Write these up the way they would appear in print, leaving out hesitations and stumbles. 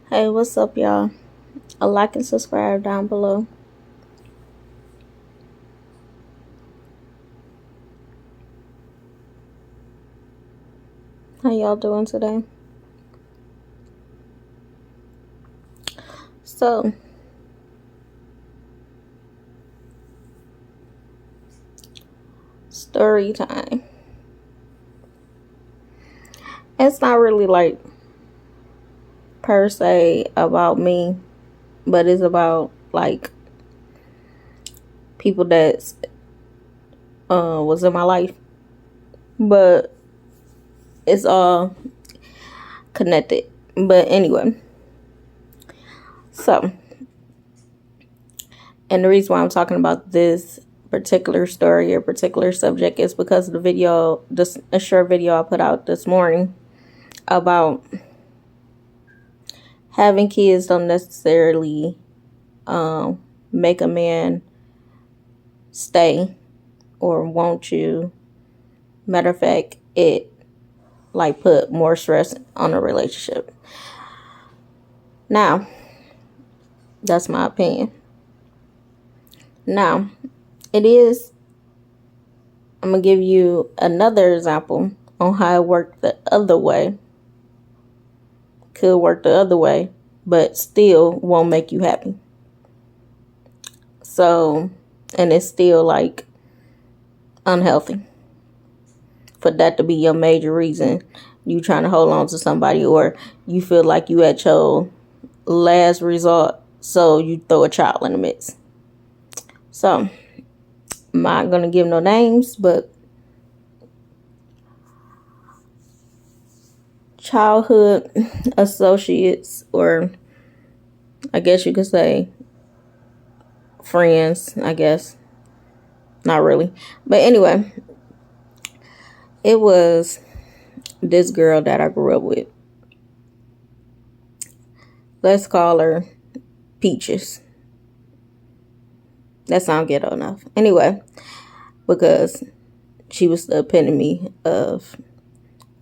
Hey, what's up, y'all? A like and subscribe down below. How y'all doing today? So, story time. It's not really like per se about me, but it's about like people that was in my life. But it's all connected. But anyway, so and the reason why I'm talking about this particular story or particular subject is because of the video, just a short video I put out this morning about having kids don't necessarily make a man stay or want you. Matter of fact, it like put more stress on a relationship. Now, that's my opinion. Now, it is, I'm going to give you another example on how it worked the other way. Could work the other way, but still won't make you happy. So, and it's still like unhealthy for that to be your major reason you trying to hold on to somebody, or you feel like you at your last resort, so you throw a child in the mix. So, I'm not going to give no names, but childhood associates, or I guess you could say friends, I guess. Not really. But anyway, it was this girl that I grew up with. Let's call her Peaches. That sounds ghetto enough. Anyway, because she was the epitome of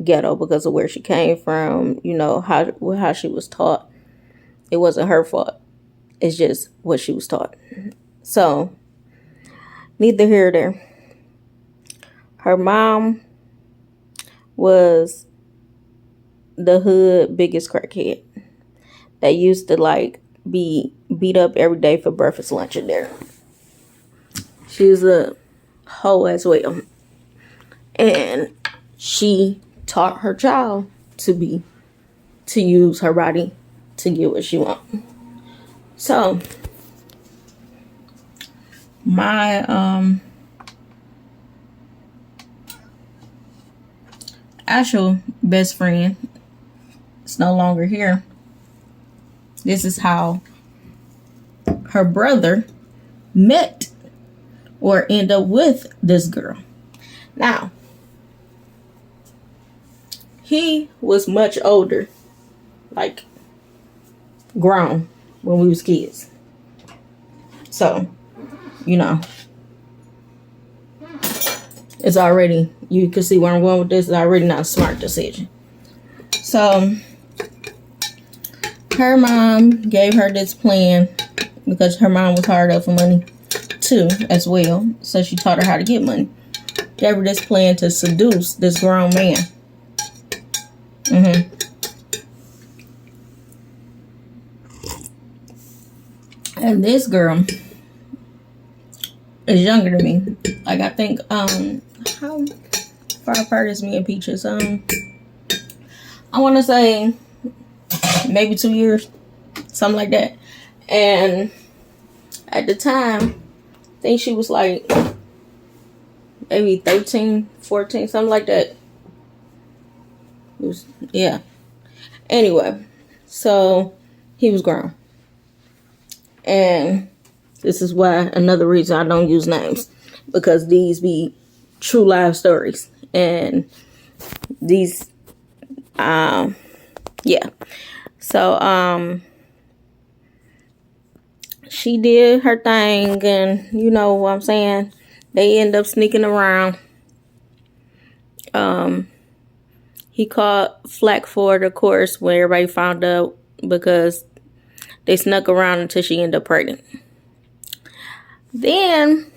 ghetto because of where she came from, you know, how she was taught. It wasn't her fault. It's just what she was taught. So, neither here nor there. Her mom was the hood biggest crackhead that used to like be beat up every day for breakfast, lunch, and dinner. She was a hoe as well. And she taught her child to use her body to get what she wants. So my actual best friend is no longer here. This is how her brother met or end up with this girl. Now, he was much older, like grown when we was kids. So, you know, it's already, you can see where I'm going with this, it's already not a smart decision. So, her mom gave her this plan because her mom was hard up for money too, as well. So she taught her how to get money. Gave her this plan to seduce this grown man. And this girl is younger than me. Like, I think, how far apart is me and Peaches? I want to say maybe 2 years, something like that. And at the time, I think she was like maybe 13, 14, something like that. It was, yeah. Anyway, so he was grown. And this is why, another reason I don't use names, because these be true life stories. And these, yeah. So, she did her thing, and you know what I'm saying? They end up sneaking around. He caught flack for it, of course, when everybody found out because they snuck around until she ended up pregnant. Then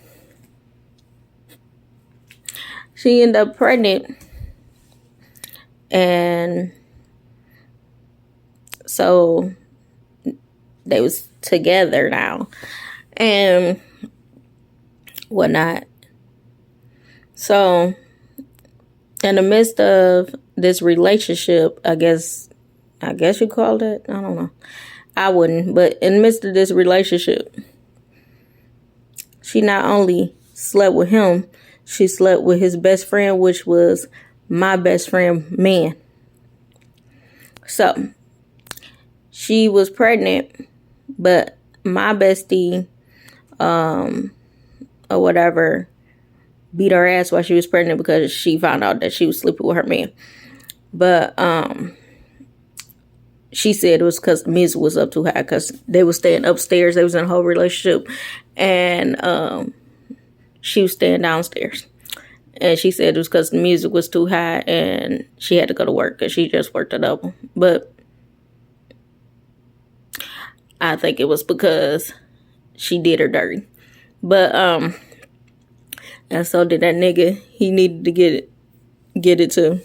she ended up pregnant, and so they was together now and whatnot. So in the midst of this relationship, I guess you called it, I don't know, I wouldn't, but in the midst of this relationship, she not only slept with him, she slept with his best friend, which was my best friend man. So she was pregnant, but my bestie, or whatever, beat her ass while she was pregnant because she found out that she was sleeping with her man. But she said it was because the music was up too high, because they were staying upstairs. They was in a whole relationship, and she was staying downstairs. And she said it was because the music was too high and she had to go to work because she just worked a double. But I think it was because she did her dirty. But and so did that nigga. He needed to get it too.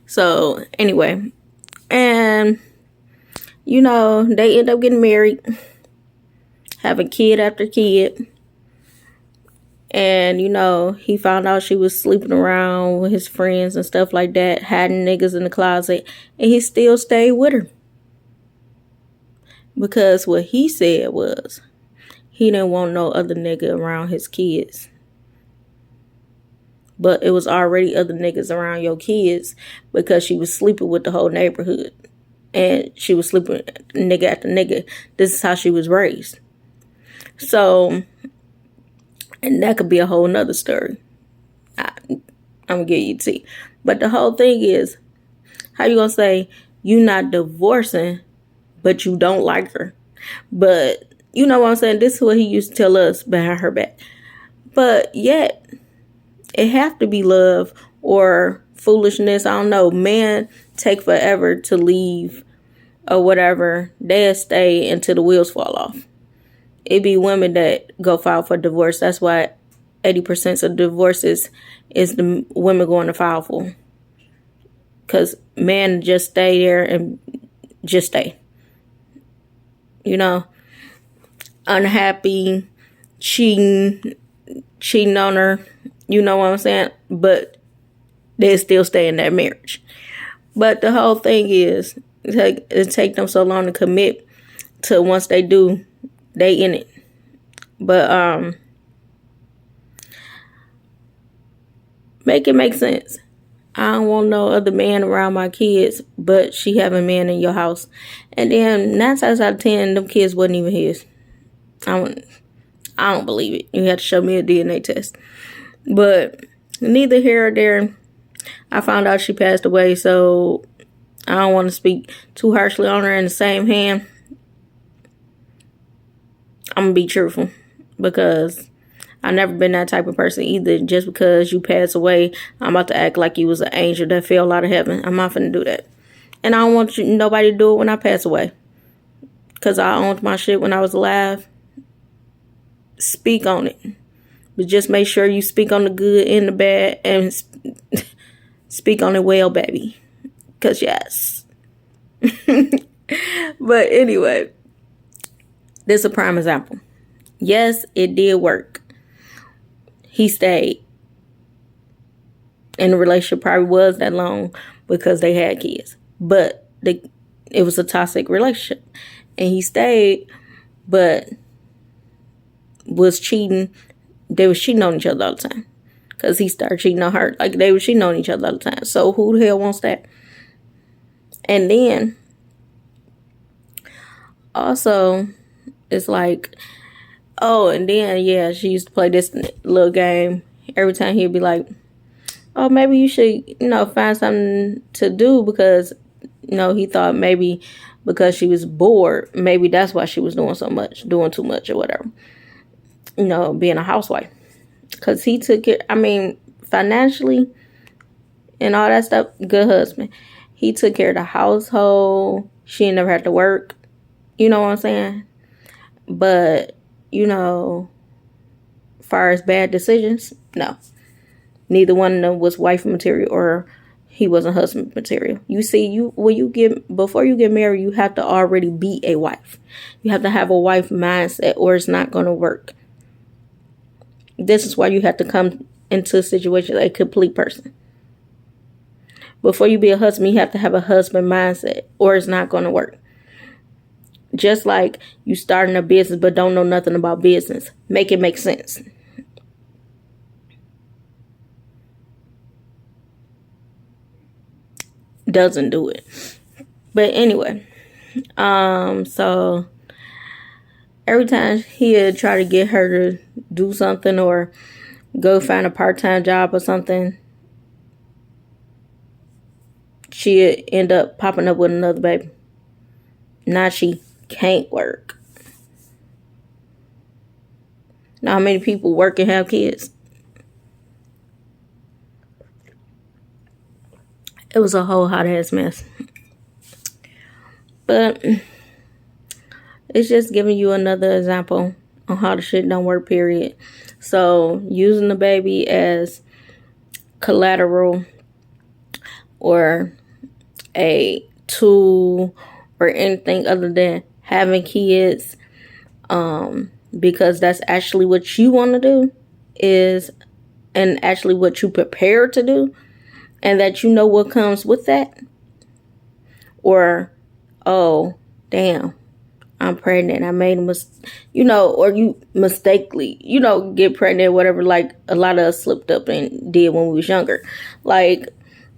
So anyway, and they end up getting married, having kid after kid. And, he found out she was sleeping around with his friends and stuff like that, hiding niggas in the closet, and he still stayed with her. Because what he said was, he didn't want no other nigga around his kids. But it was already other niggas around your kids because she was sleeping with the whole neighborhood. And she was sleeping nigga after nigga. This is how she was raised. So, and that could be a whole nother story. I'm going to give you tea. But the whole thing is, how you going to say you not divorcing, but you don't like her? But you know what I'm saying? This is what he used to tell us behind her back. But yet, it have to be love or foolishness. I don't know. Men take forever to leave or whatever. They'll stay until the wheels fall off. It be women that go file for divorce. That's why 80% of divorces is the women going to file for. Because men just stay there and just stay. Unhappy, cheating on her. You know what I'm saying? But they still stay in that marriage. But the whole thing is, it take them so long to commit to once they do, they in it. But make it make sense. I don't want no other man around my kids, but she have a man in your house. And then 9 times out of 10, them kids wasn't even his. I don't believe it. You have to show me a DNA test. But neither here or there. I found out she passed away, so I don't want to speak too harshly on her. In the same hand, I'm going to be truthful, because I've never been that type of person either. Just because you pass away, I'm about to act like you was an angel that fell out of heaven. I'm not finna do that. And I don't want nobody to do it when I pass away, because I owned my shit when I was alive. Speak on it. But just make sure you speak on the good and the bad, and speak on it well, baby. Because yes. But anyway, this is a prime example. Yes, it did work. He stayed. And the relationship probably was that long because they had kids. But it was a toxic relationship. And he stayed, but was cheating. They was cheating on each other all the time. Because he started cheating on her. Like, they were cheating on each other all the time. So who the hell wants that? And then, also, it's like, oh, and then, yeah, she used to play this little game. Every time he'd be like, oh, maybe you should, find something to do, because, he thought maybe because she was bored, maybe that's why she was doing too much or whatever. Being a housewife. Because he took it, financially and all that stuff, good husband. He took care of the household. She never had to work. You know what I'm saying? But, far as bad decisions, no. Neither one of them was wife material or he wasn't husband material. You see, before you get married, you have to already be a wife. You have to have a wife mindset or it's not going to work. This is why you have to come into a situation like a complete person. Before you be a husband, you have to have a husband mindset or it's not going to work. Just like you starting a business but don't know nothing about business. Make it make sense. Doesn't do it. But anyway, so every time he'd try to get her to do something or go find a part-time job or something, she'd end up popping up with another baby. Now she can't work. Now how many people work and have kids? It was a whole hot ass mess. But it's just giving you another example on how the shit don't work, period. So using the baby as collateral or a tool or anything other than having kids, because that's actually what you want to do and actually what you prepare to do, and that you know what comes with that. Or, oh, damn, I'm pregnant. I made a mistake, or you mistakenly, get pregnant, whatever, like a lot of us slipped up and did when we was younger. Like,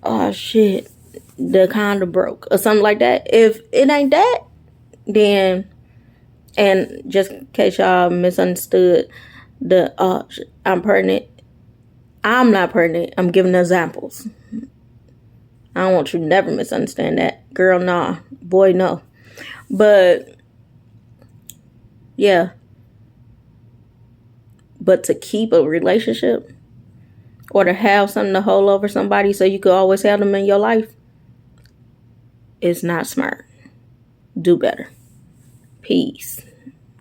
oh, shit, the condom broke or something like that. If it ain't that, then, and just in case y'all misunderstood, I'm pregnant. I'm not pregnant. I'm giving examples. I don't want you to never misunderstand that. Girl, nah. Boy, no. But, yeah. But to keep a relationship or to have something to hold over somebody so you could always have them in your life is not smart. Do better. Peace.